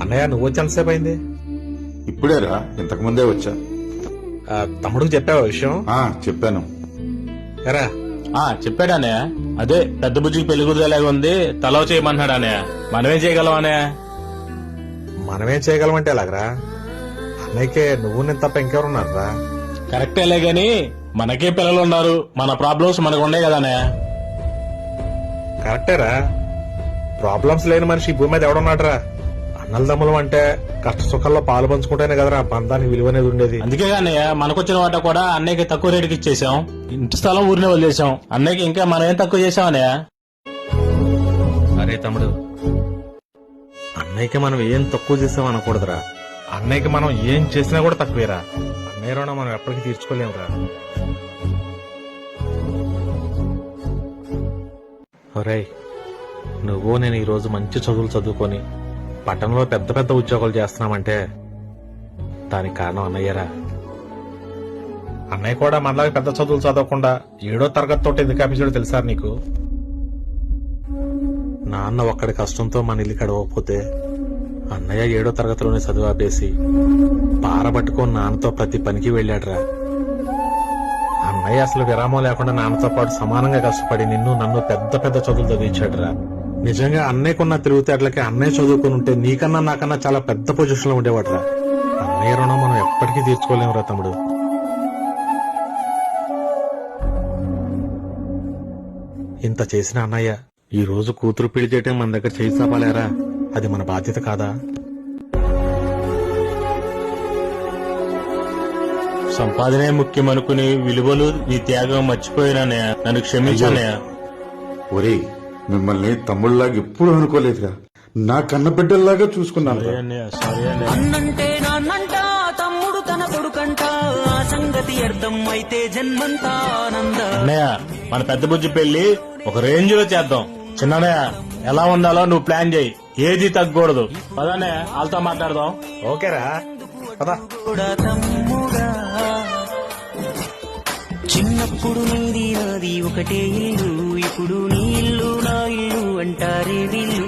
అన్నయ్య నువ్వు వచ్చి ఎంతసేపు అయింది? ఇప్పుడేరా, ఇంతకు ముందే వచ్చా. తమ్ముడికి చెప్పావా విషయం? చెప్పాను. ఎరా చెప్పాడు అన్నయ్య. అదే పెద్ద బుజ్జికి పెళ్లి కుదిరేలాగా ఉంది, తలవ చేయమన్నాడు అన్నయ్య. మనమేం చేయగలం అన్నయ్య? మనమేం చేయగలమంటే ఎలాగరా? అన్నయ్యకే నువ్వు నేను తప్ప ఇంకెవరున్నారా? కరెక్టేలే గాని మనకే పిల్లలు ఉన్నారు, మన ప్రాబ్లమ్స్ మనకు ఉన్నాయి కదా అన్నయ్య. కరెక్టేరా, ప్రాబ్లమ్స్ లేని మనిషి ఈ భూమి మీద ఎవడున్నాడరా? అన్నల దమ్ములం అంటే కష్ట సుఖాల్లో పాలు పంచుకుంటేనే కదరా బంధానికి విలువ అనేది ఉండేది. అందుకే అన్నయ్య మనకొచ్చిన వాట కూడా అన్నయ్యకి తక్కువ రేటుకి ఇచ్చేసాం, ఇంటి స్థలం ఊరినే వదిలేసాం. అన్నయ్యకి ఇంకా మనం ఏం తక్కువ చేసాం అన్నయ్య? అరే తమ్ముడు, అన్నయ్యకి మనం ఏం తక్కువ చేసాం అనకూడదురా. అన్నయ్యకి మనం ఏం చేసినా కూడా తక్కువేరా. అన్నయ్య రుణం మనం ఎప్పటికీ తీర్చుకోలేమురా. ఒరేయ్, నువ్వు నేను ఈ రోజు మంచి చదువులు చదువుకొని పట్టణంలో పెద్ద పెద్ద ఉద్యోగాలు చేస్తున్నామంటే దానికి కారణం అన్నయ్యరా. అన్నయ్య కూడా మనలాగా పెద్ద చదువులు చదవకుండా 7వ తరగతి తోటి ఎందుకు ఆపించాడో తెలుసా నీకు? నాన్న ఒక్కడి కష్టంతో మన ఇల్లు గడవకపోతే అన్నయ్య 7వ తరగతిలోనే చదువు ఆపేసి పారబట్టుకొని నాన్నతో ప్రతి పనికి వెళ్ళాడురా. అన్నయ్య అసలు విరామం లేకుండా నాన్నతో పాటు సమానంగా కష్టపడి నిన్ను నన్ను పెద్ద పెద్ద చదువులు చదివించాడురా. నిజంగా అన్నయ్యకున్న తెలివితేటలకి అన్నయ్య చదువుకుని ఉంటే నీకన్నా నాకన్నా చాలా పెద్ద పొజిషన్ లో ఉండేవాడురా. అన్నయ్య రుణం మనం ఎప్పటికీ తీర్చుకోలేమురా తమ్ముడు. ఇంత చేసిన అన్నయ్య ఈ రోజు కూతురు పెళ్లి చేయటం మన దగ్గర చేయి చాపాలేరా? అది మన బాధ్యత కాదా? సంపాదనే ముఖ్యం అనుకుని విలువలు నీ త్యాగం మర్చిపోయినానయ్య, నన్ను క్షమించానయ్య. ఒరేయ్, మిమ్మల్ని తమ్ముళ్ళలాగా ఎప్పుడు అనుకోలేదురా. నా కన్న బిడ్డల్లాగా చూసుకున్నాను. అన్నంటే నాన్నంట, తమ్ముడు తన కొడుకంట, ఆ సంగతి అర్థం అయితే జన్మంతా ఆనంద. అన్నయ్య, మన పెద్ద బుజ్జి పెళ్లి ఒక రేంజ్ లో చేద్దాం. చిన్నయ్య, ఎలా ఉండాలో నువ్వు ప్లాన్ చేయి, ఏది తగ్గకూడదు. పదన్నయ్య, వాళ్ళతో మాట్లాడదాం. ఓకేరా, పద. కూడా తమ్ముడా, చిన్నప్పుడు నీది నాది ఒకటే ఇల్లు, ఇప్పుడు నీ ఇల్లు నా ఇల్లు అంటారే వీళ్ళు.